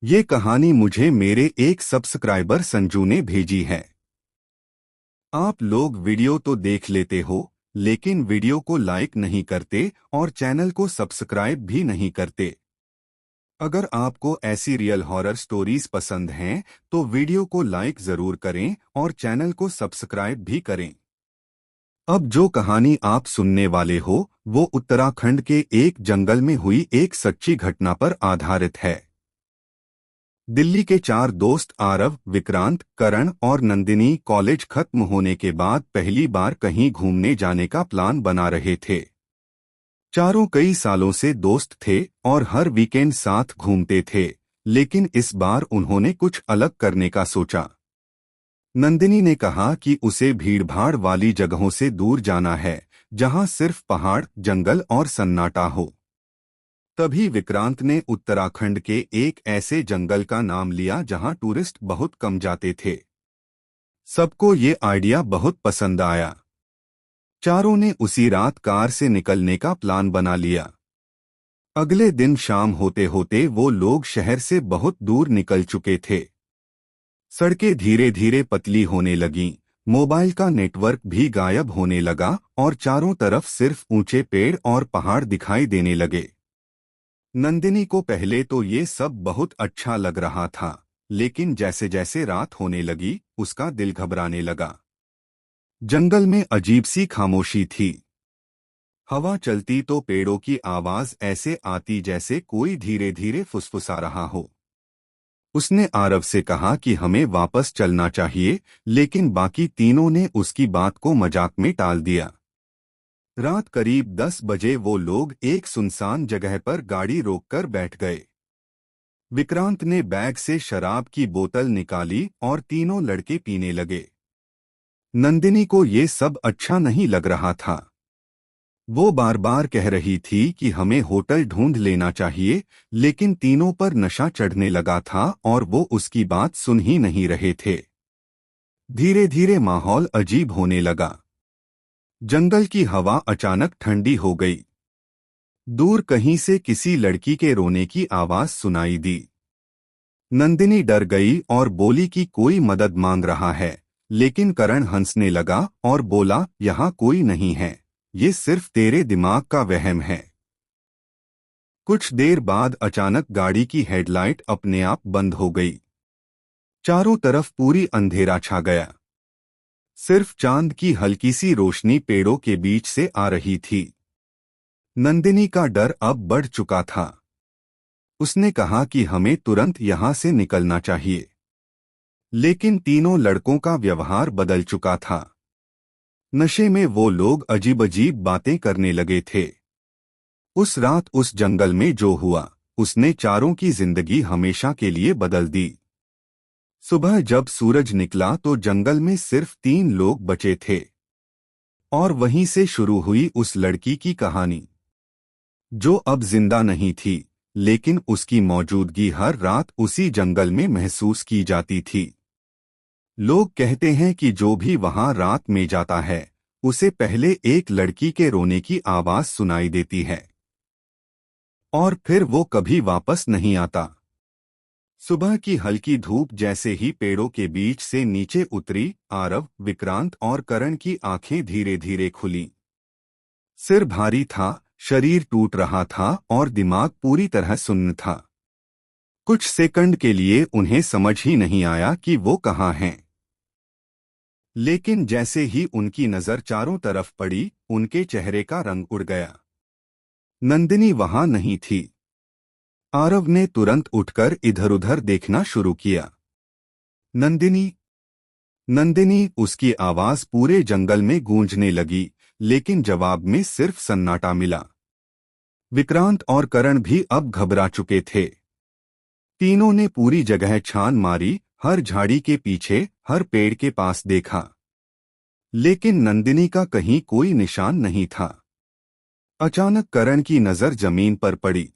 ये कहानी मुझे मेरे एक सब्सक्राइबर संजू ने भेजी है। आप लोग वीडियो तो देख लेते हो, लेकिन वीडियो को लाइक नहीं करते और चैनल को सब्सक्राइब भी नहीं करते। अगर आपको ऐसी रियल हॉरर स्टोरीज पसंद हैं, तो वीडियो को लाइक जरूर करें और चैनल को सब्सक्राइब भी करें। अब जो कहानी आप सुनने वाले हो, वो उत्तराखंड के एक जंगल में हुई एक सच्ची घटना पर आधारित है। दिल्ली के चार दोस्त आरव, विक्रांत, करण और नंदिनी कॉलेज खत्म होने के बाद पहली बार कहीं घूमने जाने का प्लान बना रहे थे। चारों कई सालों से दोस्त थे और हर वीकेंड साथ घूमते थे, लेकिन इस बार उन्होंने कुछ अलग करने का सोचा। नंदिनी ने कहा कि उसे भीड़भाड़ वाली जगहों से दूर जाना है, जहां सिर्फ पहाड़, जंगल और सन्नाटा हो। तभी विक्रांत ने उत्तराखंड के एक ऐसे जंगल का नाम लिया जहां टूरिस्ट बहुत कम जाते थे। सबको ये आइडिया बहुत पसंद आया। चारों ने उसी रात कार से निकलने का प्लान बना लिया। अगले दिन शाम होते होते वो लोग शहर से बहुत दूर निकल चुके थे। सड़कें धीरे धीरे पतली होने लगीं, मोबाइल का नेटवर्क भी गायब होने लगा और चारों तरफ सिर्फ ऊंचे पेड़ और पहाड़ दिखाई देने लगे। नंदिनी को पहले तो ये सब बहुत अच्छा लग रहा था, लेकिन जैसे जैसे रात होने लगी, उसका दिल घबराने लगा। जंगल में अजीब सी खामोशी थी। हवा चलती तो पेड़ों की आवाज ऐसे आती जैसे कोई धीरे धीरे फुसफुसा रहा हो। उसने आरव से कहा कि हमें वापस चलना चाहिए, लेकिन बाकी तीनों ने उसकी बात को मजाक में टाल दिया। रात करीब 10 बजे वो लोग एक सुनसान जगह पर गाड़ी रोककर बैठ गए। विक्रांत ने बैग से शराब की बोतल निकाली और तीनों लड़के पीने लगे। नंदिनी को ये सब अच्छा नहीं लग रहा था। वो बार बार कह रही थी कि हमें होटल ढूंढ लेना चाहिए, लेकिन तीनों पर नशा चढ़ने लगा था और वो उसकी बात सुन ही नहीं रहे थे। धीरे धीरे माहौल अजीब होने लगा। जंगल की हवा अचानक ठंडी हो गई। दूर कहीं से किसी लड़की के रोने की आवाज सुनाई दी। नंदिनी डर गई और बोली कि कोई मदद मांग रहा है, लेकिन करण हंसने लगा और बोला, यहाँ कोई नहीं है, ये सिर्फ तेरे दिमाग का वहम है। कुछ देर बाद अचानक गाड़ी की हेडलाइट अपने आप बंद हो गई। चारों तरफ पूरी अंधेरा छा गया। सिर्फ चांद की हल्की सी रोशनी पेड़ों के बीच से आ रही थी। नंदिनी का डर अब बढ़ चुका था। उसने कहा कि हमें तुरंत यहां से निकलना चाहिए, लेकिन तीनों लड़कों का व्यवहार बदल चुका था। नशे में वो लोग अजीब अजीब बातें करने लगे थे। उस रात उस जंगल में जो हुआ, उसने चारों की जिंदगी हमेशा के लिए बदल दी। सुबह जब सूरज निकला तो जंगल में सिर्फ 3 लोग बचे थे। और वहीं से शुरू हुई उस लड़की की कहानी, जो अब जिंदा नहीं थी, लेकिन उसकी मौजूदगी हर रात उसी जंगल में महसूस की जाती थी। लोग कहते हैं कि जो भी वहां रात में जाता है, उसे पहले एक लड़की के रोने की आवाज सुनाई देती है और फिर वो कभी वापस नहीं आता। सुबह की हल्की धूप जैसे ही पेड़ों के बीच से नीचे उतरी, आरव, विक्रांत और करण की आंखें धीरे धीरे खुलीं। सिर भारी था, शरीर टूट रहा था और दिमाग पूरी तरह सुन्न था। कुछ सेकंड के लिए उन्हें समझ ही नहीं आया कि वो कहाँ हैं। लेकिन जैसे ही उनकी नजर चारों तरफ पड़ी, उनके चेहरे का रंग उड़ गया। नंदिनी वहां नहीं थी। आरव ने तुरंत उठकर इधर-उधर देखना शुरू किया। नंदिनी, नंदिनी, उसकी आवाज पूरे जंगल में गूंजने लगी, लेकिन जवाब में सिर्फ सन्नाटा मिला। विक्रांत और करण भी अब घबरा चुके थे। तीनों ने पूरी जगह छान मारी, हर झाड़ी के पीछे, हर पेड़ के पास देखा, लेकिन नंदिनी का कहीं कोई निशान नहीं था। अचानक करण की नजर जमीन पर पड़ी।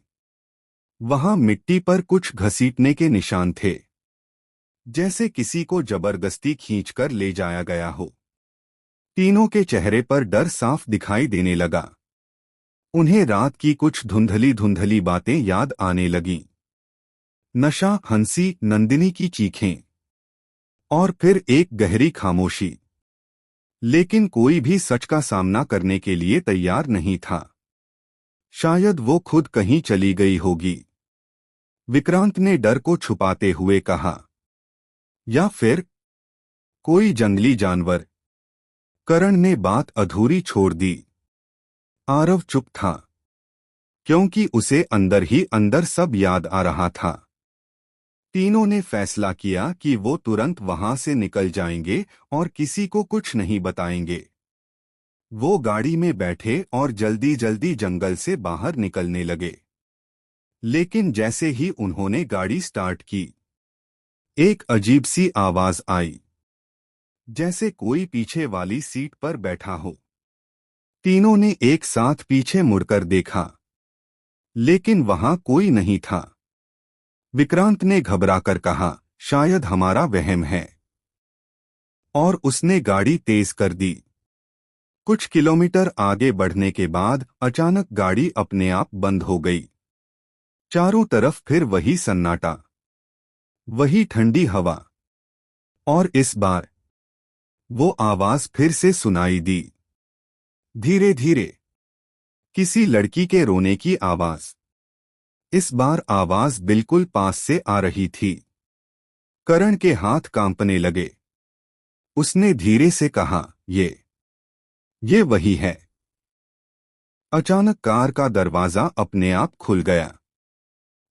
वहां मिट्टी पर कुछ घसीटने के निशान थे, जैसे किसी को जबरदस्ती खींचकर ले जाया गया हो। तीनों के चेहरे पर डर साफ दिखाई देने लगा। उन्हें रात की कुछ धुंधली धुंधली बातें याद आने लगीं। नशा, हंसी, नंदिनी की चीखें और फिर एक गहरी खामोशी। लेकिन कोई भी सच का सामना करने के लिए तैयार नहीं था। शायद वो खुद कहीं चली गई होगी, विक्रांत ने डर को छुपाते हुए कहा। या फिर कोई जंगली जानवर। करण ने बात अधूरी छोड़ दी। आरव चुप था, क्योंकि उसे अंदर ही अंदर सब याद आ रहा था। तीनों ने फैसला किया कि वो तुरंत वहां से निकल जाएंगे और किसी को कुछ नहीं बताएंगे। वो गाड़ी में बैठे और जल्दी जल्दी जंगल से बाहर निकलने लगे। लेकिन जैसे ही उन्होंने गाड़ी स्टार्ट की, एक अजीब सी आवाज आई, जैसे कोई पीछे वाली सीट पर बैठा हो। तीनों ने एक साथ पीछे मुड़कर देखा, लेकिन वहां कोई नहीं था। विक्रांत ने घबराकर कहा, शायद हमारा वहम है, और उसने गाड़ी तेज कर दी। कुछ किलोमीटर आगे बढ़ने के बाद अचानक गाड़ी अपने आप बंद हो गई। चारों तरफ फिर वही सन्नाटा, वही ठंडी हवा, और इस बार वो आवाज फिर से सुनाई दी, धीरे धीरे, किसी लड़की के रोने की आवाज। इस बार आवाज बिल्कुल पास से आ रही थी। करण के हाथ कांपने लगे। उसने धीरे से कहा, ये वही है। अचानक कार का दरवाजा अपने आप खुल गया।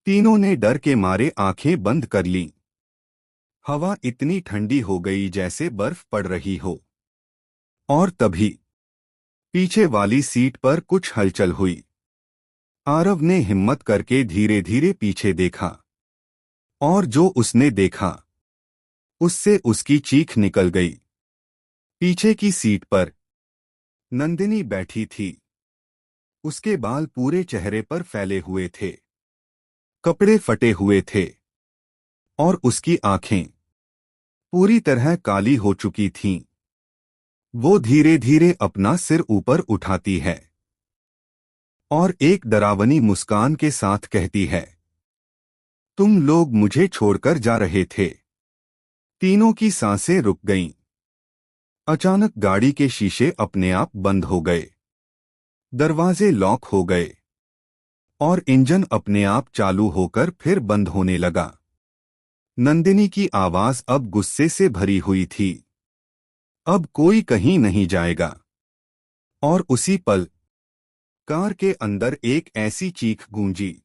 तीनों ने डर के मारे आंखें बंद कर लीं। हवा इतनी ठंडी हो गई जैसे बर्फ पड़ रही हो। और तभी पीछे वाली सीट पर कुछ हलचल हुई। आरव ने हिम्मत करके धीरे धीरे पीछे देखा, और जो उसने देखा, उससे उसकी चीख निकल गई। पीछे की सीट पर नंदिनी बैठी थी। उसके बाल पूरे चेहरे पर फैले हुए थे, कपड़े फटे हुए थे, और उसकी आंखें पूरी तरह काली हो चुकी थीं। वो धीरे धीरे अपना सिर ऊपर उठाती है और एक डरावनी मुस्कान के साथ कहती है, तुम लोग मुझे छोड़कर जा रहे थे। तीनों की सांसें रुक गईं। अचानक गाड़ी के शीशे अपने आप बंद हो गए, दरवाजे लॉक हो गए, और इंजन अपने आप चालू होकर फिर बंद होने लगा। नंदिनी की आवाज अब गुस्से से भरी हुई थी, अब कोई कहीं नहीं जाएगा। और उसी पल कार के अंदर एक ऐसी चीख गूंजी,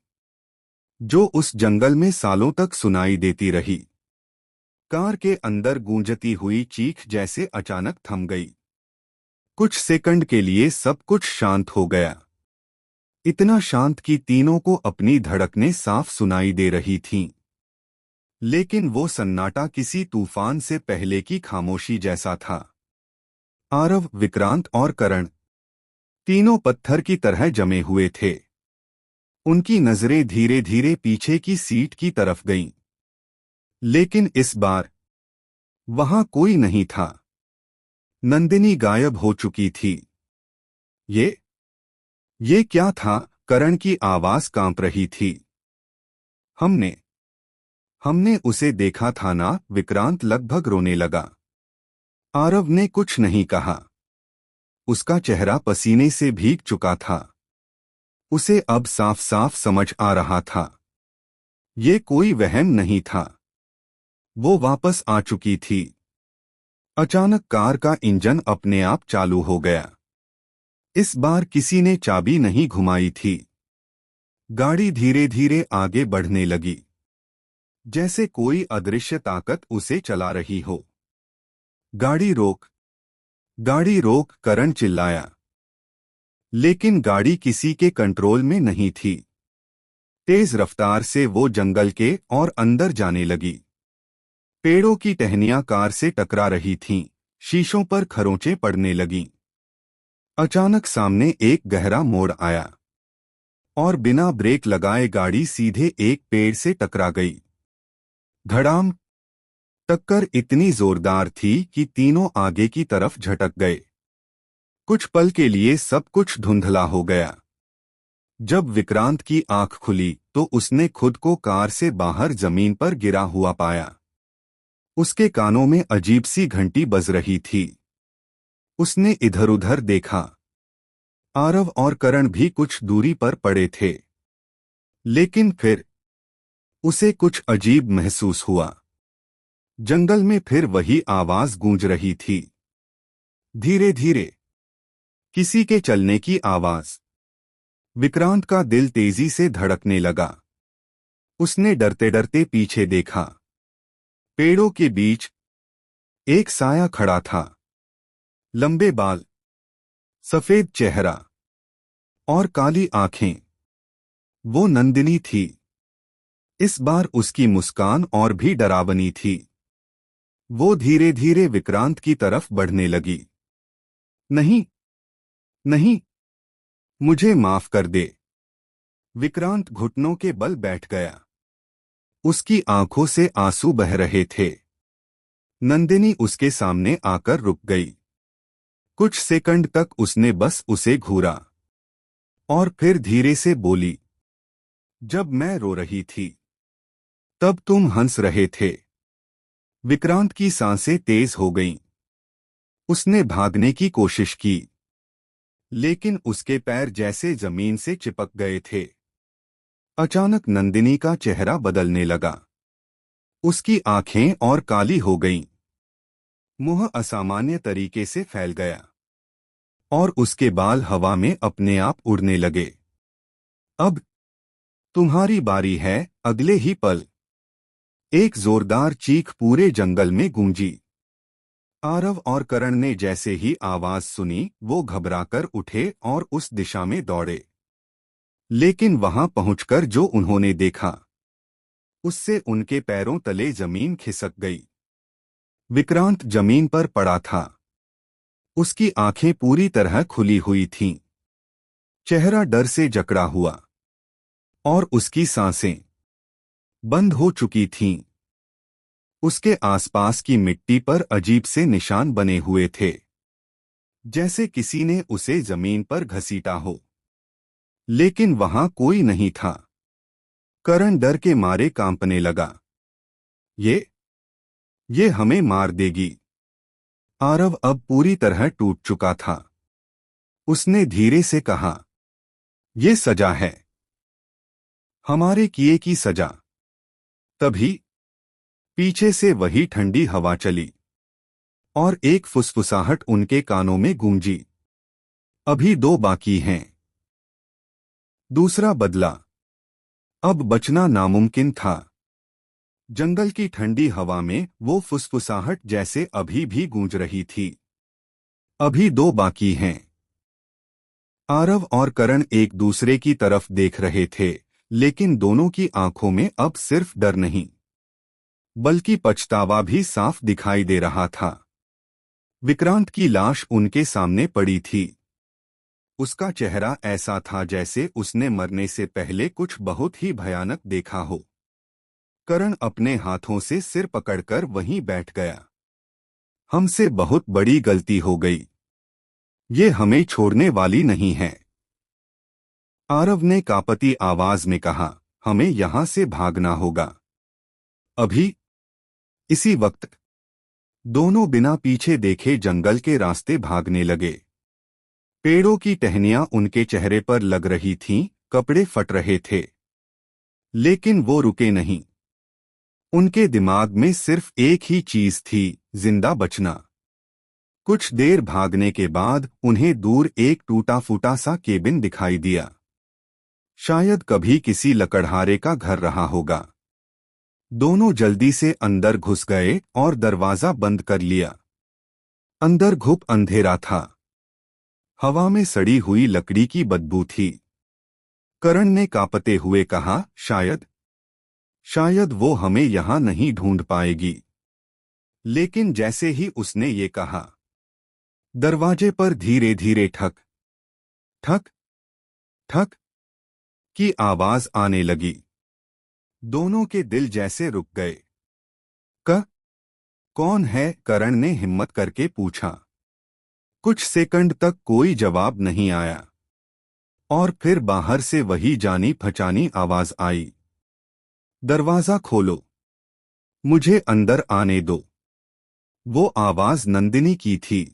जो उस जंगल में सालों तक सुनाई देती रही। कार के अंदर गूंजती हुई चीख जैसे अचानक थम गई। कुछ सेकंड के लिए सब कुछ शांत हो गया। इतना शांत कि तीनों को अपनी धड़कनें साफ सुनाई दे रही थीं। लेकिन वो सन्नाटा किसी तूफान से पहले की खामोशी जैसा था। आरव, विक्रांत और करण तीनों पत्थर की तरह जमे हुए थे। उनकी नजरें धीरे धीरे पीछे की सीट की तरफ गईं। लेकिन इस बार वहां कोई नहीं था। नंदिनी गायब हो चुकी थी। ये क्या था? करण की आवाज कांप रही थी। हमने हमने उसे देखा था ना? विक्रांत लगभग रोने लगा। आरव ने कुछ नहीं कहा। उसका चेहरा पसीने से भीग चुका था। उसे अब साफ साफ समझ आ रहा था, ये कोई वहम नहीं था, वो वापस आ चुकी थी। अचानक कार का इंजन अपने आप चालू हो गया। इस बार किसी ने चाबी नहीं घुमाई थी। गाड़ी धीरे धीरे आगे बढ़ने लगी, जैसे कोई अदृश्य ताकत उसे चला रही हो। गाड़ी रोक, गाड़ी रोक, करण चिल्लाया। लेकिन गाड़ी किसी के कंट्रोल में नहीं थी। तेज रफ्तार से वो जंगल के और अंदर जाने लगी। पेड़ों की टहनियां कार से टकरा रही थीं, शीशों पर खरोंचें पड़ने लगीं। अचानक सामने एक गहरा मोड़ आया, और बिना ब्रेक लगाए गाड़ी सीधे एक पेड़ से टकरा गई। धड़ाम! टक्कर इतनी जोरदार थी कि तीनों आगे की तरफ झटक गए। कुछ पल के लिए सब कुछ धुंधला हो गया। जब विक्रांत की आंख खुली तो उसने खुद को कार से बाहर जमीन पर गिरा हुआ पाया। उसके कानों में अजीब सी घंटी बज रही थी। उसने इधर-उधर देखा। आरव और करण भी कुछ दूरी पर पड़े थे। लेकिन फिर उसे कुछ अजीब महसूस हुआ। जंगल में फिर वही आवाज गूंज रही थी। धीरे धीरे किसी के चलने की आवाज। विक्रांत का दिल तेजी से धड़कने लगा। उसने डरते डरते पीछे देखा। पेड़ों के बीच एक साया खड़ा था। लंबे बाल, सफेद चेहरा और काली आंखें। वो नंदिनी थी। इस बार उसकी मुस्कान और भी डरावनी थी। वो धीरे धीरे विक्रांत की तरफ बढ़ने लगी। नहीं, नहीं, मुझे माफ कर दे। विक्रांत घुटनों के बल बैठ गया। उसकी आंखों से आंसू बह रहे थे। नंदिनी उसके सामने आकर रुक गई। कुछ सेकंड तक उसने बस उसे घूरा और फिर धीरे से बोली, जब मैं रो रही थी तब तुम हंस रहे थे। विक्रांत की सांसें तेज हो गईं। उसने भागने की कोशिश की, लेकिन उसके पैर जैसे जमीन से चिपक गए थे। अचानक नंदिनी का चेहरा बदलने लगा। उसकी आंखें और काली हो गईं। मुंह असामान्य तरीके से फैल गया और उसके बाल हवा में अपने आप उड़ने लगे। अब तुम्हारी बारी है। अगले ही पल एक जोरदार चीख पूरे जंगल में गूंजी। आरव और करण ने जैसे ही आवाज सुनी वो घबराकर उठे और उस दिशा में दौड़े। लेकिन वहां पहुंचकर जो उन्होंने देखा उससे उनके पैरों तले जमीन खिसक गई। विक्रांत जमीन पर पड़ा था। उसकी आंखें पूरी तरह खुली हुई थीं। चेहरा डर से जकड़ा हुआ और उसकी सांसें बंद हो चुकी थीं। उसके आसपास की मिट्टी पर अजीब से निशान बने हुए थे, जैसे किसी ने उसे जमीन पर घसीटा हो। लेकिन वहां कोई नहीं था। करण डर के मारे कांपने लगा। ये हमें मार देगी। आरव अब पूरी तरह टूट चुका था। उसने धीरे से कहा, ये सजा है, हमारे किए की सजा। तभी पीछे से वही ठंडी हवा चली और एक फुसफुसाहट उनके कानों में गूंजी। अभी दो बाकी हैं। दूसरा बदला। अब बचना नामुमकिन था। जंगल की ठंडी हवा में वो फुसफुसाहट जैसे अभी भी गूंज रही थी। अभी दो बाकी हैं। आरव और करण एक दूसरे की तरफ देख रहे थे, लेकिन दोनों की आंखों में अब सिर्फ डर नहीं, बल्कि पछतावा भी साफ दिखाई दे रहा था। विक्रांत की लाश उनके सामने पड़ी थी। उसका चेहरा ऐसा था जैसे उसने मरने से पहले कुछ बहुत ही भयानक देखा हो। करण अपने हाथों से सिर पकड़कर वहीं बैठ गया। हमसे बहुत बड़ी गलती हो गई। ये हमें छोड़ने वाली नहीं है। आरव ने कांपती आवाज में कहा, हमें यहां से भागना होगा। अभी। इसी वक्त दोनों बिना पीछे देखे जंगल के रास्ते भागने लगे। पेड़ों की टहनियां उनके चेहरे पर लग रही थीं, कपड़े फट रहे थे। लेकिन वो रुके नहीं। उनके दिमाग में सिर्फ एक ही चीज थी, जिंदा बचना। कुछ देर भागने के बाद उन्हें दूर एक टूटा फूटा सा केबिन दिखाई दिया। शायद कभी किसी लकड़हारे का घर रहा होगा। दोनों जल्दी से अंदर घुस गए और दरवाजा बंद कर लिया। अंदर घुप अंधेरा था। हवा में सड़ी हुई लकड़ी की बदबू थी। करण ने कांपते हुए कहा, शायद वो हमें यहां नहीं ढूंढ पाएगी। लेकिन जैसे ही उसने ये कहा, दरवाजे पर धीरे धीरे ठक ठक ठक की आवाज आने लगी। दोनों के दिल जैसे रुक गए। कौन है? करण ने हिम्मत करके पूछा। कुछ सेकंड तक कोई जवाब नहीं आया और फिर बाहर से वही जानी पहचानी आवाज आई, दरवाजा खोलो, मुझे अंदर आने दो। वो आवाज नंदिनी की थी।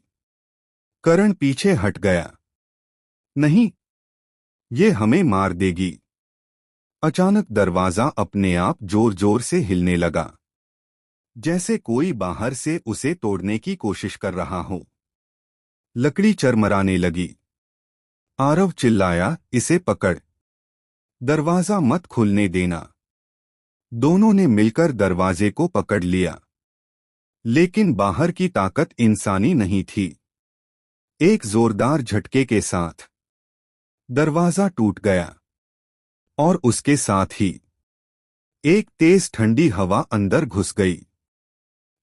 करण पीछे हट गया। नहीं, ये हमें मार देगी। अचानक दरवाजा अपने आप जोर जोर से हिलने लगा, जैसे कोई बाहर से उसे तोड़ने की कोशिश कर रहा हो। लकड़ी चरमराने लगी। आरव चिल्लाया, इसे पकड़, दरवाजा मत खुलने देना। दोनों ने मिलकर दरवाजे को पकड़ लिया, लेकिन बाहर की ताकत इंसानी नहीं थी। एक जोरदार झटके के साथ दरवाजा टूट गया, और उसके साथ ही एक तेज ठंडी हवा अंदर घुस गई।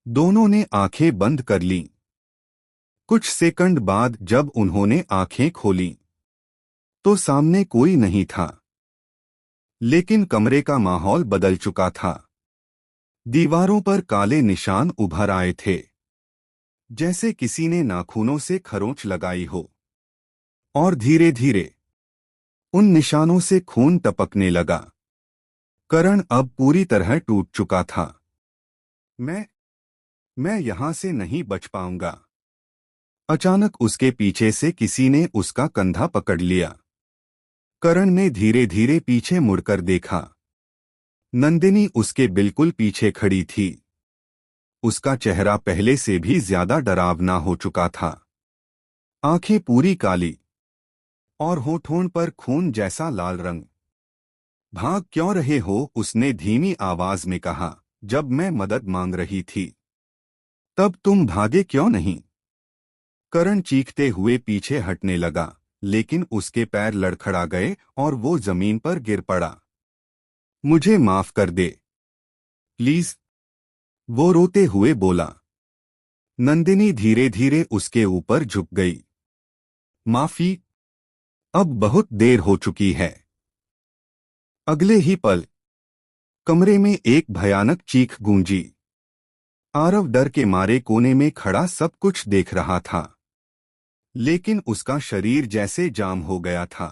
दोनों ने आंखें बंद कर लीं। कुछ सेकंड बाद जब उन्होंने आंखें खोलीं, तो सामने कोई नहीं था, लेकिन कमरे का माहौल बदल चुका था। दीवारों पर काले निशान उभर आए थे, जैसे किसी ने नाखूनों से खरोंच लगाई हो, और धीरे धीरे उन निशानों से खून टपकने लगा। करण अब पूरी तरह टूट चुका था। मैं यहां से नहीं बच पाऊंगा। अचानक उसके पीछे से किसी ने उसका कंधा पकड़ लिया। करण ने धीरे धीरे पीछे मुड़कर देखा। नंदिनी उसके बिल्कुल पीछे खड़ी थी। उसका चेहरा पहले से भी ज्यादा डरावना हो चुका था। आंखें पूरी काली और होठों पर खून जैसा लाल रंग। भाग क्यों रहे हो? उसने धीमी आवाज में कहा। जब मैं मदद मांग रही थी, तब तुम भागे क्यों नहीं? करण चीखते हुए पीछे हटने लगा, लेकिन उसके पैर लड़खड़ा गए और वो जमीन पर गिर पड़ा। मुझे माफ कर दे, प्लीज, वो रोते हुए बोला। नंदिनी धीरे धीरे उसके ऊपर झुक गई। माफी? अब बहुत देर हो चुकी है। अगले ही पल कमरे में एक भयानक चीख गूंजी। आरव डर के मारे कोने में खड़ा सब कुछ देख रहा था, लेकिन उसका शरीर जैसे जाम हो गया था।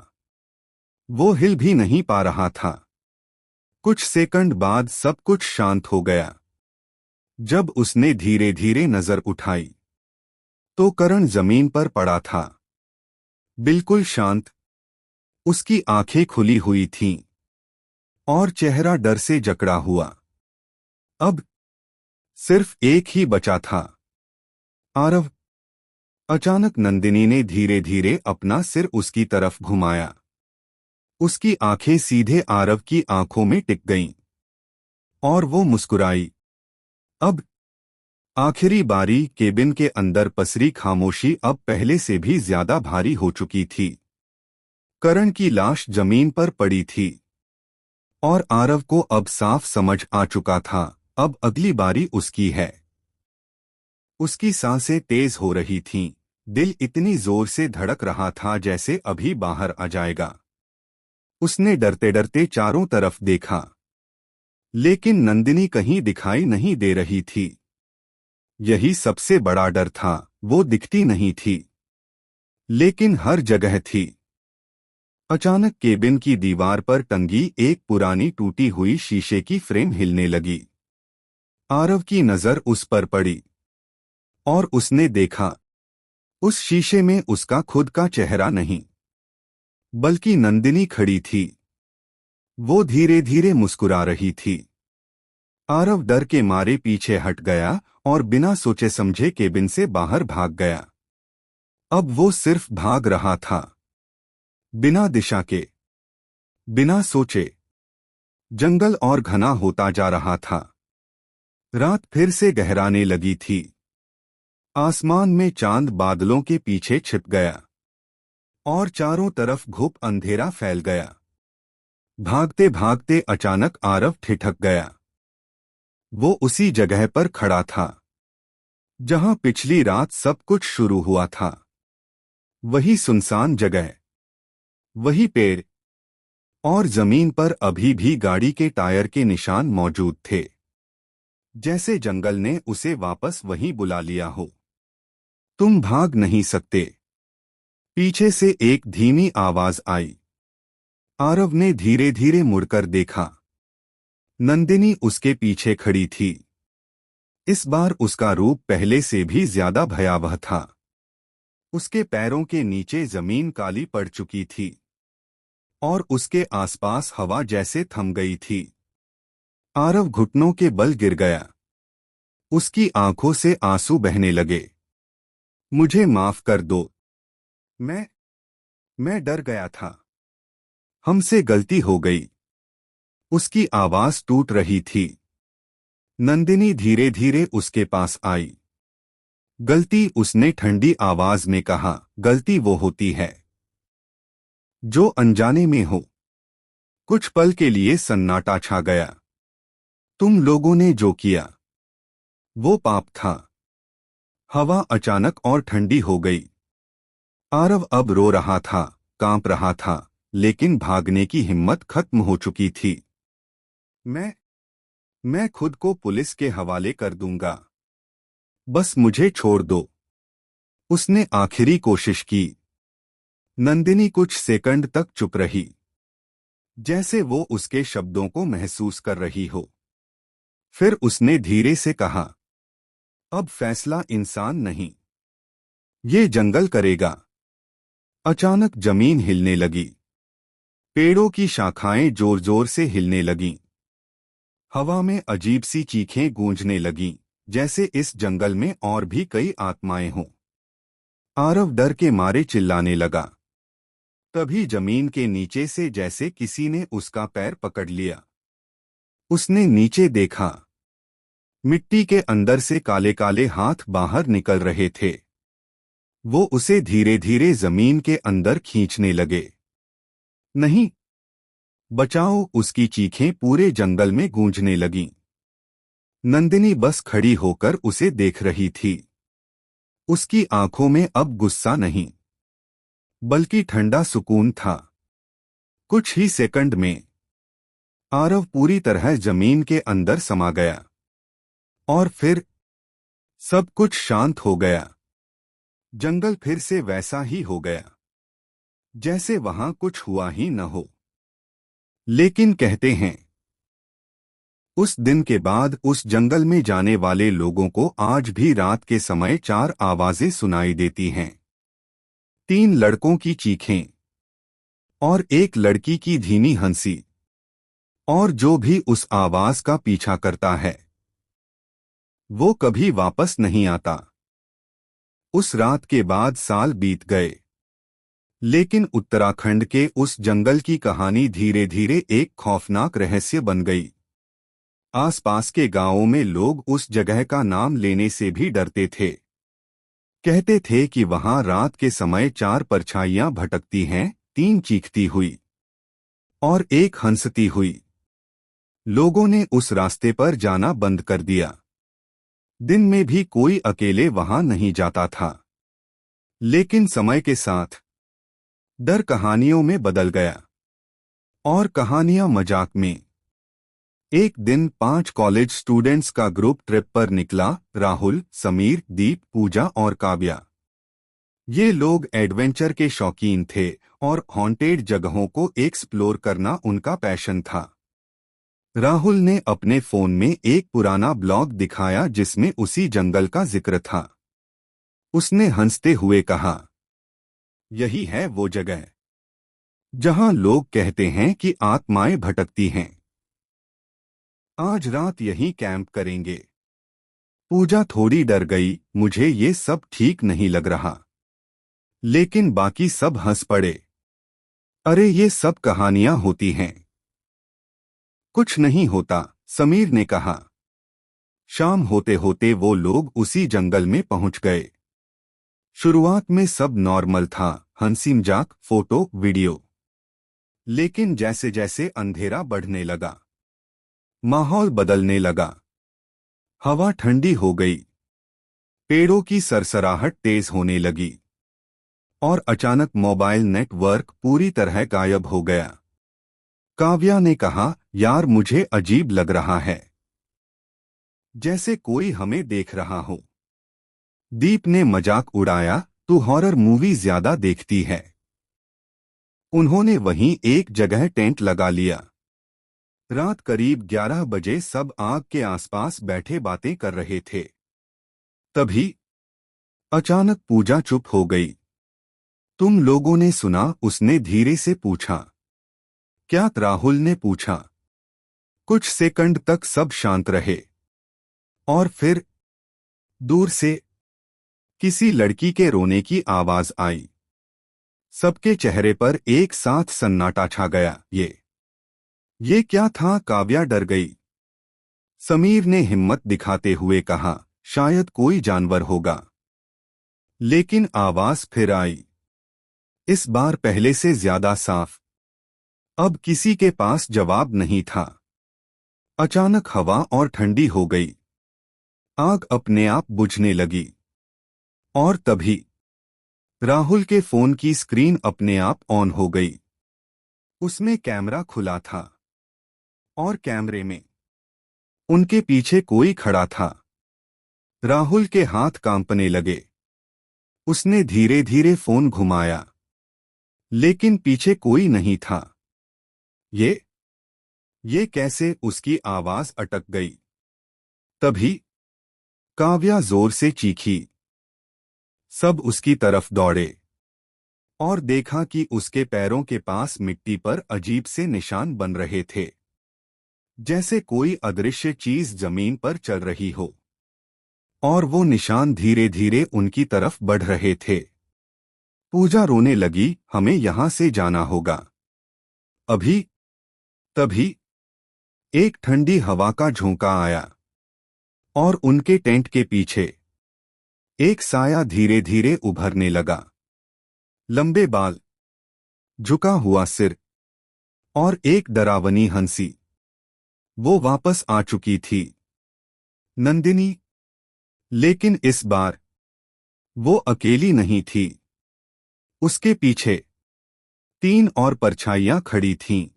वो हिल भी नहीं पा रहा था। कुछ सेकंड बाद सब कुछ शांत हो गया। जब उसने धीरे धीरे नजर उठाई, तो करण जमीन पर पड़ा था, बिल्कुल शांत। उसकी आंखें खुली हुई थीं, और चेहरा डर से जकड़ा हुआ। अब सिर्फ एक ही बचा था, आरव। अचानक नंदिनी ने धीरे धीरे अपना सिर उसकी तरफ घुमाया। उसकी आंखें सीधे आरव की आंखों में टिक गईं, और वो मुस्कुराई। अब आखिरी बारी। केबिन के अंदर पसरी खामोशी अब पहले से भी ज्यादा भारी हो चुकी थी। करण की लाश जमीन पर पड़ी थी, और आरव को अब साफ समझ आ चुका था, अब अगली बारी उसकी है। उसकी सांसें तेज हो रही थीं, दिल इतनी जोर से धड़क रहा था जैसे अभी बाहर आ जाएगा। उसने डरते डरते चारों तरफ देखा, लेकिन नंदिनी कहीं दिखाई नहीं दे रही थी। यही सबसे बड़ा डर था, वो दिखती नहीं थी, लेकिन हर जगह थी। अचानक केबिन की दीवार पर टंगी एक पुरानी टूटी हुई शीशे की फ्रेम हिलने लगी। आरव की नजर उस पर पड़ी, और उसने देखा, उस शीशे में उसका खुद का चेहरा नहीं, बल्कि नंदिनी खड़ी थी। वो धीरे धीरे मुस्कुरा रही थी। आरव डर के मारे पीछे हट गया और बिना सोचे समझे केबिन से बाहर भाग गया। अब वो सिर्फ भाग रहा था, बिना दिशा के, बिना सोचे। जंगल और घना होता जा रहा था। रात फिर से गहराने लगी थी। आसमान में चांद बादलों के पीछे छिप गया, और चारों तरफ घुप अंधेरा फैल गया। भागते भागते अचानक आरव ठिठक गया। वो उसी जगह पर खड़ा था, जहां पिछली रात सब कुछ शुरू हुआ था। वही सुनसान जगह, वही पेड़, और जमीन पर अभी भी गाड़ी के टायर के निशान मौजूद थे, जैसे जंगल ने उसे वापस वहीं बुला लिया हो। तुम भाग नहीं सकते, पीछे से एक धीमी आवाज आई। आरव ने धीरे धीरे मुड़कर देखा। नंदिनी उसके पीछे खड़ी थी। इस बार उसका रूप पहले से भी ज्यादा भयावह था। उसके पैरों के नीचे जमीन काली पड़ चुकी थी और उसके आसपास हवा जैसे थम गई थी। आरव घुटनों के बल गिर गया। उसकी आंखों से आंसू बहने लगे। मुझे माफ कर दो। मैं मैं डर गया था। हमसे गलती हो गई। उसकी आवाज टूट रही थी। नंदिनी धीरे धीरे उसके पास आई। गलती, उसने ठंडी आवाज में कहा, गलती वो होती है जो अनजाने में हो। कुछ पल के लिए सन्नाटा छा गया। तुम लोगों ने जो किया वो पाप था। हवा अचानक और ठंडी हो गई। आरव अब रो रहा था, कांप रहा था, लेकिन भागने की हिम्मत खत्म हो चुकी थी। मैं खुद को पुलिस के हवाले कर दूंगा। बस मुझे छोड़ दो। उसने आखिरी कोशिश की। नंदिनी कुछ सेकंड तक चुप रही, जैसे वो उसके शब्दों को महसूस कर रही हो। फिर उसने धीरे से कहा, अब फैसला इंसान नहीं, ये जंगल करेगा। अचानक जमीन हिलने लगी। पेड़ों की शाखाएं जोर जोर से हिलने लगीं। हवा में अजीब सी चीखें गूंजने लगीं, जैसे इस जंगल में और भी कई आत्माएं हों। आरव डर के मारे चिल्लाने लगा। तभी जमीन के नीचे से जैसे किसी ने उसका पैर पकड़ लिया। उसने नीचे देखा। मिट्टी के अंदर से काले काले हाथ बाहर निकल रहे थे। वो उसे धीरे धीरे जमीन के अंदर खींचने लगे। नहीं, बचाओ! उसकी चीखें पूरे जंगल में गूंजने लगीं। नंदिनी बस खड़ी होकर उसे देख रही थी। उसकी आंखों में अब गुस्सा नहीं, बल्कि ठंडा सुकून था। कुछ ही सेकंड में आरव पूरी तरह जमीन के अंदर समा गया। और फिर सब कुछ शांत हो गया। जंगल फिर से वैसा ही हो गया, जैसे वहां कुछ हुआ ही न हो। लेकिन कहते हैं, उस दिन के बाद उस जंगल में जाने वाले लोगों को आज भी रात के समय 4 आवाजें सुनाई देती हैं। 3 लड़कों की चीखें और एक लड़की की धीमी हंसी। और जो भी उस आवाज का पीछा करता है वो कभी वापस नहीं आता। उस रात के बाद साल बीत गए, लेकिन उत्तराखंड के उस जंगल की कहानी धीरे धीरे एक खौफनाक रहस्य बन गई। आसपास के गांवों में लोग उस जगह का नाम लेने से भी डरते थे। कहते थे कि वहां रात के समय 4 परछाइयां भटकती हैं, 3 चीखती हुई और एक हंसती हुई। लोगों ने उस रास्ते पर जाना बंद कर दिया। दिन में भी कोई अकेले वहां नहीं जाता था। लेकिन समय के साथ डर कहानियों में बदल गया और कहानियां मजाक में। एक दिन 5 कॉलेज स्टूडेंट्स का ग्रुप ट्रिप पर निकला। राहुल, समीर, दीप, पूजा और काव्या। ये लोग एडवेंचर के शौकीन थे और हॉन्टेड जगहों को एक्सप्लोर करना उनका पैशन था। राहुल ने अपने फोन में एक पुराना ब्लॉग दिखाया जिसमें उसी जंगल का जिक्र था। उसने हंसते हुए कहा, यही है वो जगह जहां लोग कहते हैं कि आत्माएं भटकती हैं। आज रात यहीं कैंप करेंगे। पूजा थोड़ी डर गई, मुझे ये सब ठीक नहीं लग रहा। लेकिन बाकी सब हंस पड़े। अरे ये सब कहानियां होती हैं, कुछ नहीं होता, समीर ने कहा। शाम होते होते वो लोग उसी जंगल में पहुंच गए। शुरुआत में सब नॉर्मल था, हंसी मजाक, फोटो, वीडियो। लेकिन जैसे जैसे अंधेरा बढ़ने लगा, माहौल बदलने लगा। हवा ठंडी हो गई, पेड़ों की सरसराहट तेज होने लगी और अचानक मोबाइल नेटवर्क पूरी तरह गायब हो गया। काव्या ने कहा, यार मुझे अजीब लग रहा है, जैसे कोई हमें देख रहा हो। दीप ने मजाक उड़ाया, तू हॉरर मूवी ज्यादा देखती है। उन्होंने वहीं एक जगह टेंट लगा लिया। रात करीब 11 बजे सब आग के आसपास बैठे बातें कर रहे थे। तभी अचानक पूजा चुप हो गई। तुम लोगों ने सुना? उसने धीरे से पूछा। क्या? राहुल ने पूछा। कुछ सेकंड तक सब शांत रहे और फिर दूर से किसी लड़की के रोने की आवाज आई। सबके चेहरे पर एक साथ सन्नाटा छा गया। ये क्या था? काव्या डर गई। समीर ने हिम्मत दिखाते हुए कहा, शायद कोई जानवर होगा। लेकिन आवाज फिर आई, इस बार पहले से ज्यादा साफ। अब किसी के पास जवाब नहीं था। अचानक हवा और ठंडी हो गई। आग अपने आप बुझने लगी। और तभी राहुल के फोन की स्क्रीन अपने आप ऑन हो गई। उसमें कैमरा खुला था और कैमरे में उनके पीछे कोई खड़ा था। राहुल के हाथ कांपने लगे। उसने धीरे धीरे फोन घुमाया, लेकिन पीछे कोई नहीं था। ये कैसे? उसकी आवाज अटक गई। तभी काव्या जोर से चीखी। सब उसकी तरफ दौड़े और देखा कि उसके पैरों के पास मिट्टी पर अजीब से निशान बन रहे थे, जैसे कोई अदृश्य चीज जमीन पर चल रही हो। और वो निशान धीरे धीरे उनकी तरफ बढ़ रहे थे। पूजा रोने लगी, हमें यहां से जाना होगा अभी। तभी एक ठंडी हवा का झोंका आया और उनके टेंट के पीछे एक साया धीरे धीरे उभरने लगा। लंबे बाल, झुका हुआ सिर और एक डरावनी हंसी। वो वापस आ चुकी थी, नंदिनी। लेकिन इस बार वो अकेली नहीं थी। उसके पीछे 3 और परछाइयां खड़ी थीं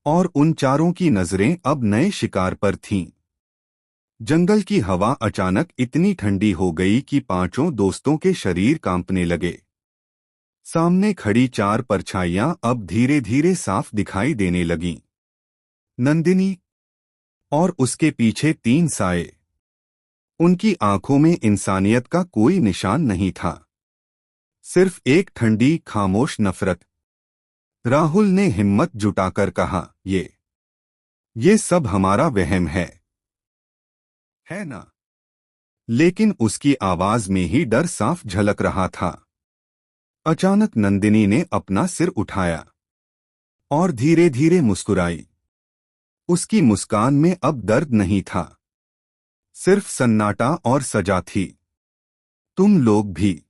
और उन चारों की नजरें अब नए शिकार पर थीं। जंगल की हवा अचानक इतनी ठंडी हो गई कि पांचों दोस्तों के शरीर कांपने लगे। सामने खड़ी 4 परछाइयां अब धीरे धीरे साफ दिखाई देने लगीं। नंदिनी और उसके पीछे 3 साए। उनकी आंखों में इंसानियत का कोई निशान नहीं था, सिर्फ एक ठंडी खामोश नफरत। राहुल ने हिम्मत जुटाकर कहा, ये सब हमारा वहम है ना? लेकिन उसकी आवाज में ही डर साफ झलक रहा था। अचानक नंदिनी ने अपना सिर उठाया और धीरे धीरे मुस्कुराई। उसकी मुस्कान में अब दर्द नहीं था, सिर्फ सन्नाटा और सजा थी। तुम लोग भी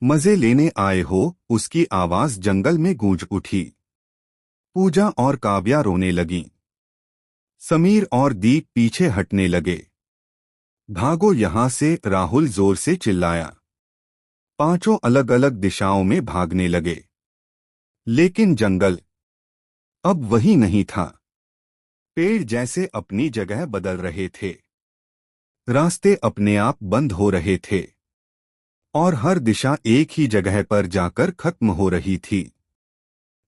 मजे लेने आए हो? उसकी आवाज जंगल में गूंज उठी। पूजा और काव्या रोने लगीं। समीर और दीप पीछे हटने लगे। भागो यहां से! राहुल जोर से चिल्लाया। पांचों अलग अलग दिशाओं में भागने लगे। लेकिन जंगल अब वही नहीं था। पेड़ जैसे अपनी जगह बदल रहे थे, रास्ते अपने आप बंद हो रहे थे और हर दिशा एक ही जगह पर जाकर खत्म हो रही थी।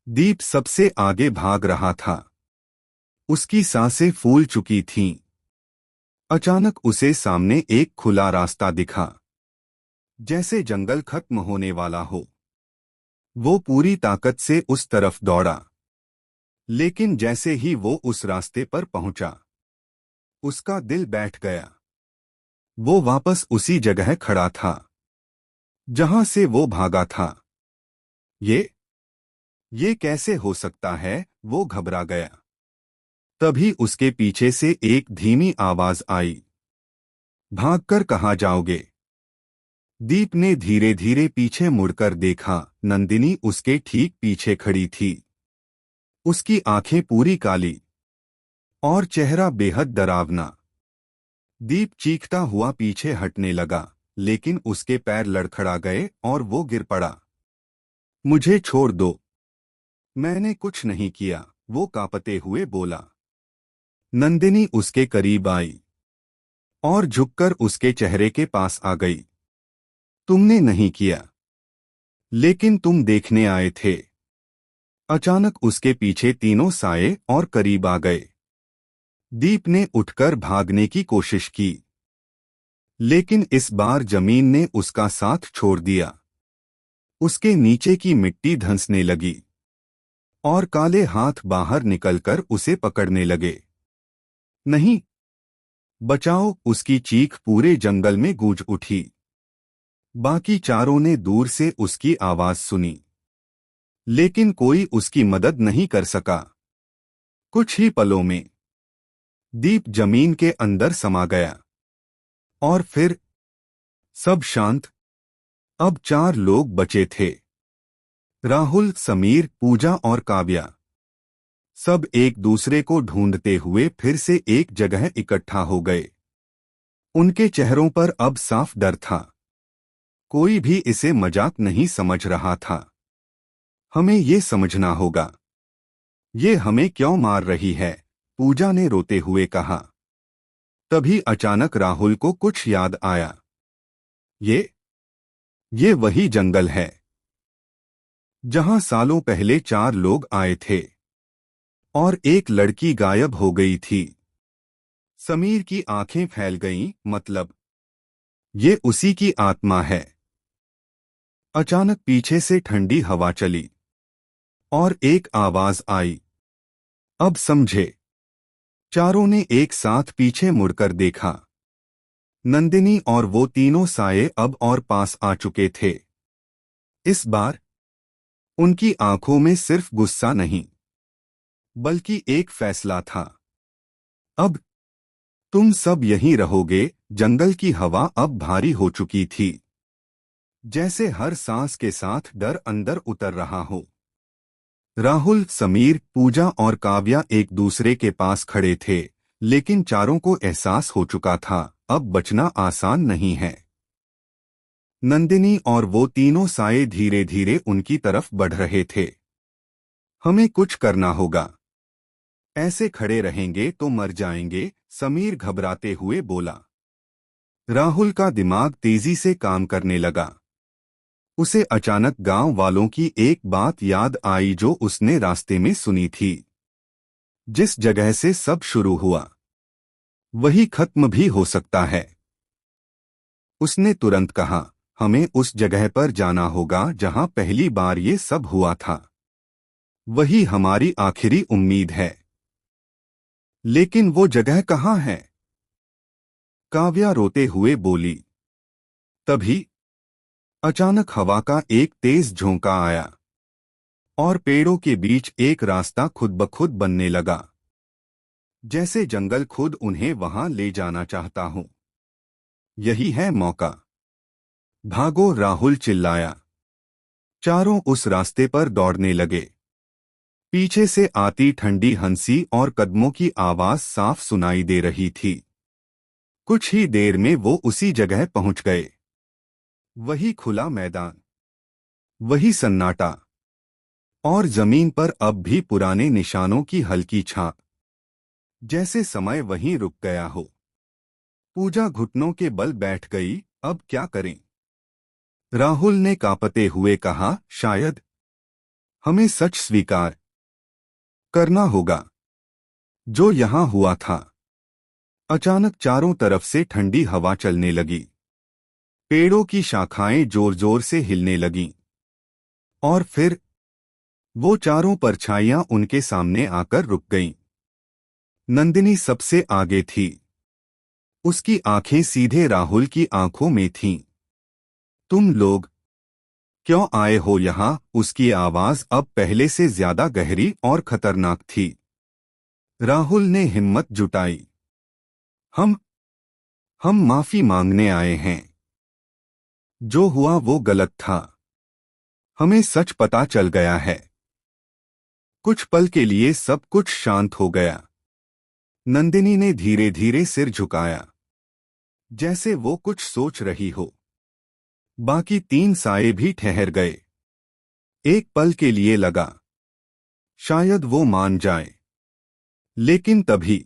दीप सबसे आगे भाग रहा था। उसकी सांसें फूल चुकी थीं। अचानक उसे सामने एक खुला रास्ता दिखा, जैसे जंगल खत्म होने वाला हो। वो पूरी ताकत से उस तरफ दौड़ा। लेकिन जैसे ही वो उस रास्ते पर पहुंचा, उसका दिल बैठ गया। वो वापस उसी जगह खड़ा था, जहां से वो भागा था। ये कैसे हो सकता है? वो घबरा गया। तभी उसके पीछे से एक धीमी आवाज आई, भागकर कहाँ जाओगे? दीप ने धीरे धीरे पीछे मुड़कर देखा। नंदिनी उसके ठीक पीछे खड़ी थी। उसकी आंखें पूरी काली और चेहरा बेहद डरावना। दीप चीखता हुआ पीछे हटने लगा, लेकिन उसके पैर लड़खड़ा गए और वो गिर पड़ा। मुझे छोड़ दो। मैंने कुछ नहीं किया, वो कांपते हुए बोला। नंदिनी उसके करीब आई और झुककर उसके चेहरे के पास आ गई। तुमने नहीं किया, लेकिन तुम देखने आए थे। अचानक उसके पीछे तीनों साये और करीब आ गए। दीप ने उठकर भागने की कोशिश की, लेकिन इस बार जमीन ने उसका साथ छोड़ दिया। उसके नीचे की मिट्टी धंसने लगी और काले हाथ बाहर निकलकर उसे पकड़ने लगे। नहीं, बचाओ! उसकी चीख पूरे जंगल में गूंज उठी। बाकी चारों ने दूर से उसकी आवाज सुनी, लेकिन कोई उसकी मदद नहीं कर सका। कुछ ही पलों में दीप जमीन के अंदर समा गया और फिर सब शांत। अब 4 लोग बचे थे, राहुल, समीर, पूजा और काव्या। सब एक दूसरे को ढूंढते हुए फिर से एक जगह इकट्ठा हो गए। उनके चेहरों पर अब साफ डर था। कोई भी इसे मजाक नहीं समझ रहा था। हमें ये समझना होगा, ये हमें क्यों मार रही है, पूजा ने रोते हुए कहा। तभी अचानक राहुल को कुछ याद आया। ये वही जंगल है जहां सालों पहले 4 लोग आए थे और एक लड़की गायब हो गई थी। समीर की आंखें फैल गईं, मतलब ये उसी की आत्मा है। अचानक पीछे से ठंडी हवा चली और एक आवाज आई। अब समझे। चारों ने एक साथ पीछे मुड़कर देखा। नंदिनी और वो तीनों साये अब और पास आ चुके थे। इस बार उनकी आंखों में सिर्फ गुस्सा नहीं, बल्कि एक फैसला था। अब तुम सब यहीं रहोगे। जंगल की हवा अब भारी हो चुकी थी, जैसे हर सांस के साथ डर अंदर उतर रहा हो। राहुल, समीर, पूजा और काव्या एक दूसरे के पास खड़े थे, लेकिन चारों को एहसास हो चुका था, अब बचना आसान नहीं है। नंदिनी और वो तीनों साये धीरे धीरे उनकी तरफ बढ़ रहे थे। हमें कुछ करना होगा। ऐसे खड़े रहेंगे तो मर जाएंगे, समीर घबराते हुए बोला। राहुल का दिमाग तेजी से काम करने लगा। उसे अचानक गांव वालों की एक बात याद आई जो उसने रास्ते में सुनी थी। जिस जगह से सब शुरू हुआ, वही खत्म भी हो सकता है। उसने तुरंत कहा, हमें उस जगह पर जाना होगा जहां पहली बार ये सब हुआ था। वही हमारी आखिरी उम्मीद है। लेकिन वो जगह कहाँ है? काव्या रोते हुए बोली। तभी अचानक हवा का एक तेज झोंका आया और पेड़ों के बीच एक रास्ता खुद ब खुद बनने लगा, जैसे जंगल खुद उन्हें वहां ले जाना चाहता हो। यही है मौका। भागो! राहुल चिल्लाया। चारों उस रास्ते पर दौड़ने लगे। पीछे से आती ठंडी हंसी और कदमों की आवाज साफ सुनाई दे रही थी। कुछ ही देर में वो उसी जगह पहुंच गए। वही खुला मैदान, वही सन्नाटा, और जमीन पर अब भी पुराने निशानों की हल्की छाप, जैसे समय वहीं रुक गया हो। पूजा घुटनों के बल बैठ गई। अब क्या करें? राहुल ने कांपते हुए कहा, शायद हमें सच स्वीकार करना होगा, जो यहां हुआ था। अचानक चारों तरफ से ठंडी हवा चलने लगी। पेड़ों की शाखाएं जोर जोर से हिलने लगीं और फिर वो चारों परछाइयां उनके सामने आकर रुक गईं। नंदिनी सबसे आगे थी। उसकी आंखें सीधे राहुल की आंखों में थीं। तुम लोग क्यों आए हो यहां? उसकी आवाज अब पहले से ज्यादा गहरी और खतरनाक थी। राहुल ने हिम्मत जुटाई। हम माफी मांगने आए हैं। जो हुआ वो गलत था। हमें सच पता चल गया है। कुछ पल के लिए सब कुछ शांत हो गया। नंदिनी ने धीरे धीरे सिर झुकाया, जैसे वो कुछ सोच रही हो। बाकी 3 साये भी ठहर गए। एक पल के लिए लगा, शायद वो मान जाए। लेकिन तभी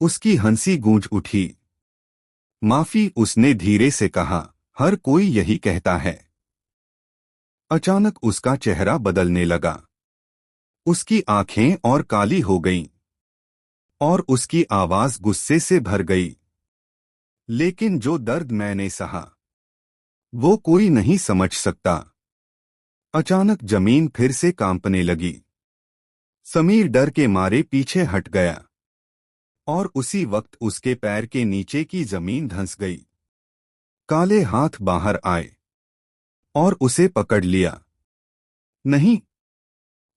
उसकी हंसी गूंज उठी। माफी, उसने धीरे से कहा, हर कोई यही कहता है। अचानक उसका चेहरा बदलने लगा। उसकी आंखें और काली हो गईं और उसकी आवाज गुस्से से भर गई। लेकिन जो दर्द मैंने सहा वो कोई नहीं समझ सकता। अचानक जमीन फिर से कांपने लगी। समीर डर के मारे पीछे हट गया और उसी वक्त उसके पैर के नीचे की जमीन धंस गई। काले हाथ बाहर आए और उसे पकड़ लिया। नहीं,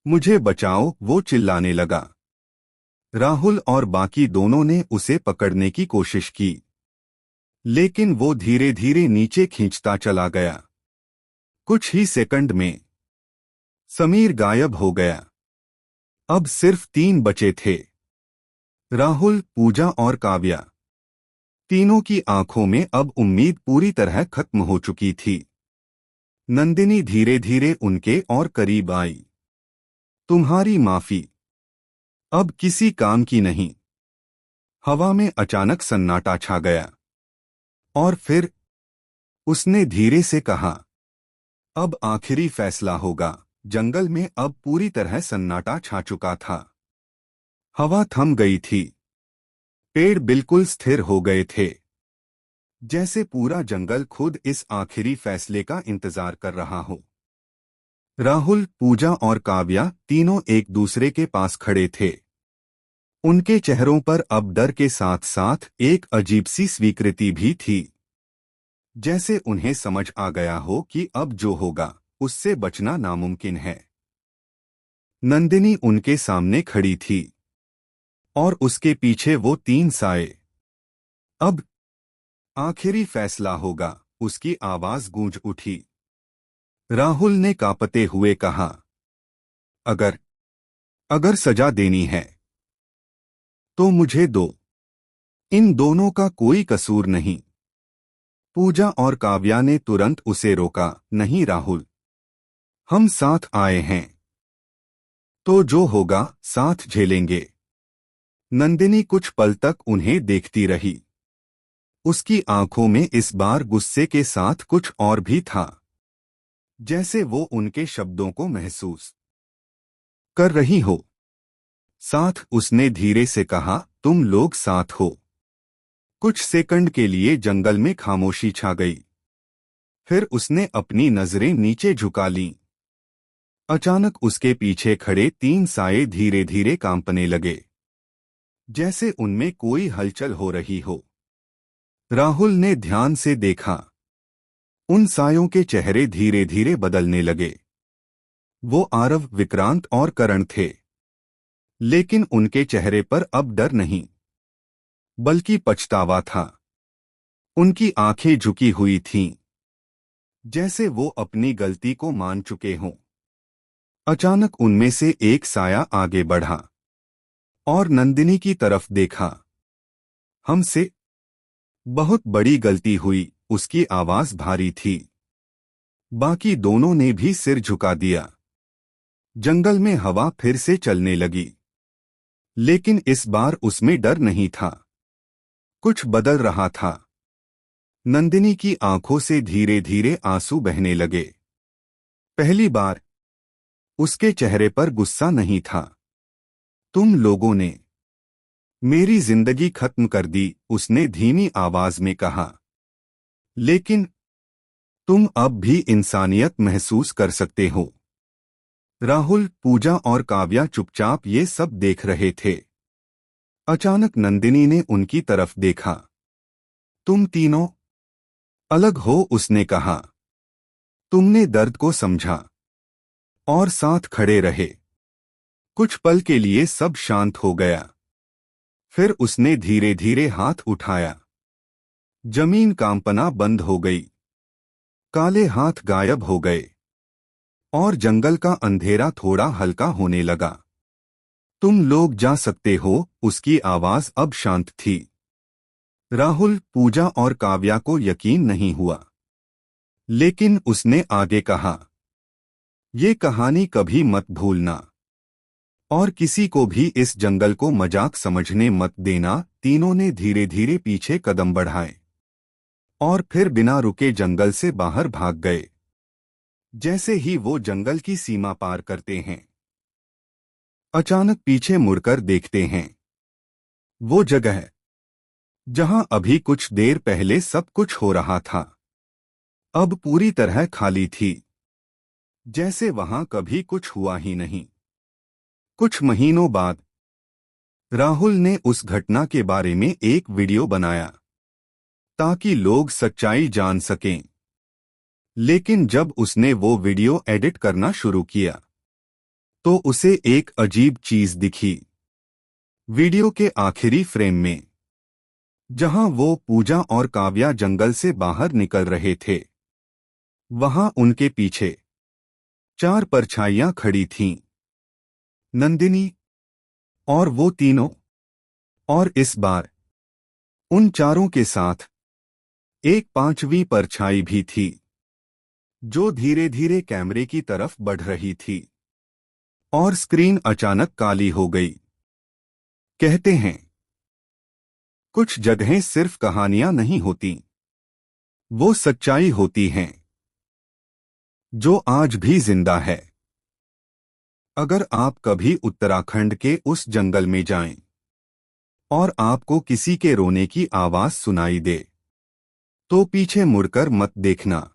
मुझे बचाओ, वो चिल्लाने लगा। राहुल और बाकी दोनों ने उसे पकड़ने की कोशिश की, लेकिन वो धीरे धीरे नीचे खींचता चला गया। कुछ ही सेकंड में समीर गायब हो गया। अब सिर्फ 3 बचे थे, राहुल, पूजा और काव्या। तीनों की आंखों में अब उम्मीद पूरी तरह खत्म हो चुकी थी। नंदिनी धीरे धीरे उनके और करीब आई। तुम्हारी माफी अब किसी काम की नहीं। हवा में अचानक सन्नाटा छा गया और फिर उसने धीरे से कहा, अब आखिरी फैसला होगा। जंगल में अब पूरी तरह सन्नाटा छा चुका था। हवा थम गई थी। पेड़ बिल्कुल स्थिर हो गए थे, जैसे पूरा जंगल खुद इस आखिरी फैसले का इंतजार कर रहा हो। राहुल, पूजा और काव्या तीनों एक दूसरे के पास खड़े थे। उनके चेहरों पर अब डर के साथ साथ एक अजीब सी स्वीकृति भी थी, जैसे उन्हें समझ आ गया हो कि अब जो होगा उससे बचना नामुमकिन है। नंदिनी उनके सामने खड़ी थी और उसके पीछे वो 3 साए। अब आखिरी फैसला होगा, उसकी आवाज गूंज उठी। राहुल ने कांपते हुए कहा, अगर अगर सजा देनी है तो मुझे दो। इन दोनों का कोई कसूर नहीं। पूजा और काव्या ने तुरंत उसे रोका, नहीं राहुल, हम साथ आए हैं तो जो होगा साथ झेलेंगे। नंदिनी कुछ पल तक उन्हें देखती रही। उसकी आंखों में इस बार गुस्से के साथ कुछ और भी था, जैसे वो उनके शब्दों को महसूस कर रही हो। साथ, उसने धीरे से कहा, तुम लोग साथ हो। कुछ सेकंड के लिए जंगल में खामोशी छा गई। फिर उसने अपनी नजरें नीचे झुका लीं। अचानक उसके पीछे खड़े 3 साए धीरे धीरे कांपने लगे, जैसे उनमें कोई हलचल हो रही हो। राहुल ने ध्यान से देखा। उन सायों के चेहरे धीरे धीरे बदलने लगे। वो आरव, विक्रांत और करण थे, लेकिन उनके चेहरे पर अब डर नहीं, बल्कि पछतावा था। उनकी आंखें झुकी हुई थीं, जैसे वो अपनी गलती को मान चुके हों। अचानक उनमें से एक साया आगे बढ़ा और नंदिनी की तरफ देखा। हमसे बहुत बड़ी गलती हुई, उसकी आवाज भारी थी। बाकी दोनों ने भी सिर झुका दिया। जंगल में हवा फिर से चलने लगी, लेकिन इस बार उसमें डर नहीं था, कुछ बदल रहा था। नंदिनी की आंखों से धीरे धीरे आंसू बहने लगे। पहली बार उसके चेहरे पर गुस्सा नहीं था। तुम लोगों ने मेरी जिंदगी खत्म कर दी, उसने धीमी आवाज में कहा। लेकिन तुम अब भी इंसानियत महसूस कर सकते हो। राहुल, पूजा और काव्या चुपचाप ये सब देख रहे थे। अचानक नंदिनी ने उनकी तरफ देखा। तुम तीनों अलग हो, उसने कहा। तुमने दर्द को समझा और साथ खड़े रहे। कुछ पल के लिए सब शांत हो गया। फिर उसने धीरे धीरे हाथ उठाया। जमीन कांपना बंद हो गई। काले हाथ गायब हो गए और जंगल का अंधेरा थोड़ा हल्का होने लगा। तुम लोग जा सकते हो, उसकी आवाज अब शांत थी। राहुल, पूजा और काव्या को यकीन नहीं हुआ, लेकिन उसने आगे कहा, ये कहानी कभी मत भूलना और किसी को भी इस जंगल को मजाक समझने मत देना। तीनों ने धीरे धीरे पीछे कदम बढ़ाए और फिर बिना रुके जंगल से बाहर भाग गए, जैसे ही वो जंगल की सीमा पार करते हैं। अचानक पीछे मुड़कर देखते हैं। वो जगह जहां अभी कुछ देर पहले सब कुछ हो रहा था, अब पूरी तरह खाली थी, जैसे वहां कभी कुछ हुआ ही नहीं। कुछ महीनों बाद राहुल ने उस घटना के बारे में एक वीडियो बनाया ताकि लोग सच्चाई जान सकें। लेकिन जब उसने वो वीडियो एडिट करना शुरू किया तो उसे एक अजीब चीज दिखी। वीडियो के आखिरी फ्रेम में, जहां वो पूजा और काव्या जंगल से बाहर निकल रहे थे, वहां उनके पीछे 4 परछाइयां खड़ी थीं। नंदिनी और वो तीनों। और इस बार उन चारों के साथ एक 5वीं परछाई भी थी, जो धीरे धीरे कैमरे की तरफ बढ़ रही थी। और स्क्रीन अचानक काली हो गई। कहते हैं, कुछ जगहें सिर्फ कहानियां नहीं होती, वो सच्चाई होती हैं, जो आज भी जिंदा है। अगर आप कभी उत्तराखंड के उस जंगल में जाएं और आपको किसी के रोने की आवाज सुनाई दे, तो पीछे मुड़कर मत देखना।